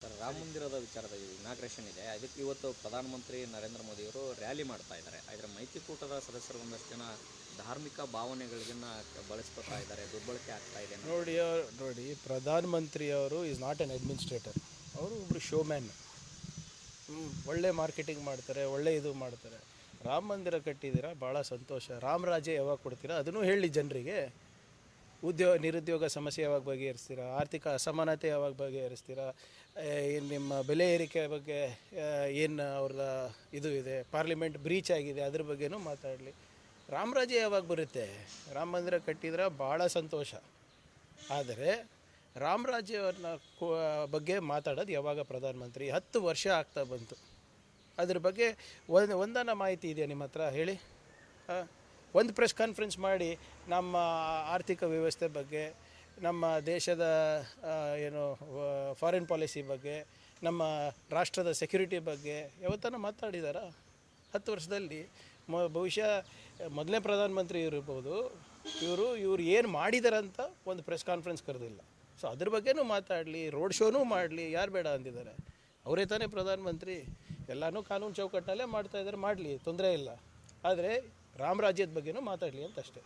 Sir, Rama ಮಂದಿರದ ವಿಚಾರದ inauguration ಇದೆ. ಅದಕ್ಕೆ ಇವತ್ತು ಪ್ರಧಾನಮಂತ್ರಿ ನರೇಂದ್ರ ಮೋದಿಯವರು ರ್ಯಾಲಿ ಮಾಡ್ತಾ ಇದ್ದಾರೆ. ಅದರ ಮೈತ್ರಿಕೂಟದ ಸದಸ್ಯರು ಒಂದಷ್ಟು ಜನ ಧಾರ್ಮಿಕ ಭಾವನೆಗಳಿಗನ್ನ ಬಳಸ್ಕೊತಾ ಇದ್ದಾರೆ, ದುರ್ಬಳಕೆ ಆಗ್ತಾ ಇದೆ. ನೋಡಿ ಪ್ರಧಾನಮಂತ್ರಿಯವರು ಈಸ್ ನಾಟ್ ಎನ್ ಅಡ್ಮಿನಿಸ್ಟ್ರೇಟರ್. ಅವರು ಒಬ್ಬರು ಶೋಮ್ಯಾನ್. ಒಳ್ಳೆ ಮಾರ್ಕೆಟಿಂಗ್ ಮಾಡ್ತಾರೆ, ಒಳ್ಳೆ ಇದು ಮಾಡ್ತಾರೆ. ರಾಮ ಮಂದಿರ ಕಟ್ಟಿದ್ದೀರಾ, ಭಾಳ ಸಂತೋಷ. ರಾಮರಾಜ್ಯ ಯಾವಾಗ ಕೊಡ್ತೀರಾ ಅದನ್ನು ಹೇಳಿ ಜನರಿಗೆ. ನಿರುದ್ಯೋಗ ಸಮಸ್ಯೆ ಯಾವಾಗ ಬಗೆಹರಿಸ್ತೀರಾ, ಆರ್ಥಿಕ ಅಸಮಾನತೆ ಯಾವಾಗ ಬಗೆಹರಿಸ್ತೀರಾ, ನಿಮ್ಮ ಬೆಲೆ ಏರಿಕೆ ಬಗ್ಗೆ ಏನು ಅವ್ರ ಇದು ಇದೆ, ಪಾರ್ಲಿಮೆಂಟ್ ಬ್ರೀಚ್ ಆಗಿದೆ, ಅದ್ರ ಬಗ್ಗೆನೂ ಮಾತಾಡಲಿ. ರಾಮರಾಜ್ಯ ಯಾವಾಗ ಬರುತ್ತೆ? ರಾಮ ಮಂದಿರ ಕಟ್ಟಿದ್ರೆ ಭಾಳ ಸಂತೋಷ. ಆದರೆ ರಾಮರಾಜ್ಯವ್ರನ್ನ ಬಗ್ಗೆ ಮಾತಾಡೋದು ಯಾವಾಗ ಪ್ರಧಾನಮಂತ್ರಿ? 10 ವರ್ಷ ಆಗ್ತಾ ಬಂತು. ಅದ್ರ ಬಗ್ಗೆ ಒಂದನ ಮಾಹಿತಿ ಇದೆಯಾ ನಿಮ್ಮ ಹತ್ರ? ಹೇಳಿ. ಒಂದು ಪ್ರೆಸ್ ಕಾನ್ಫರೆನ್ಸ್ ಮಾಡಿ ನಮ್ಮ ಆರ್ಥಿಕ ವ್ಯವಸ್ಥೆ ಬಗ್ಗೆ, ನಮ್ಮ ದೇಶದ ಏನು ಫಾರಿನ್ ಪಾಲಿಸಿ ಬಗ್ಗೆ, ನಮ್ಮ ರಾಷ್ಟ್ರದ ಸೆಕ್ಯುರಿಟಿ ಬಗ್ಗೆ ಯಾವತ್ತನ ಮಾತಾಡಿದಾರಾ 10 ವರ್ಷದಲ್ಲಿ? ಬಹುಶಃ ಮೊದಲನೇ ಪ್ರಧಾನಮಂತ್ರಿ ಇರ್ಬೋದು. ಇವರು ಏನು ಮಾಡಿದಾರಂತ ಒಂದು ಪ್ರೆಸ್ ಕಾನ್ಫರೆನ್ಸ್ ಕರೆದಿಲ್ಲ. ಸೊ ಅದ್ರ ಬಗ್ಗೆನೂ ಮಾತಾಡಲಿ, ರೋಡ್ ಶೋನೂ ಮಾಡಲಿ. ಯಾರು ಬೇಡ ಅಂದಿದ್ದಾರೆ? ಅವರೇ ತಾನೇ ಪ್ರಧಾನಮಂತ್ರಿ. ಎಲ್ಲನೂ ಕಾನೂನು ಚೌಕಟ್ಟಲ್ಲೇ ಮಾಡ್ತಾಯಿದ್ದಾರೆ, ಮಾಡಲಿ, ತೊಂದರೆ ಇಲ್ಲ. ಆದರೆ ರಾಮರಾಜ್ಯದ ಬಗ್ಗೆನೂ ಮಾತಾಡಲಿ ಅಂತ ಅಷ್ಟೇ.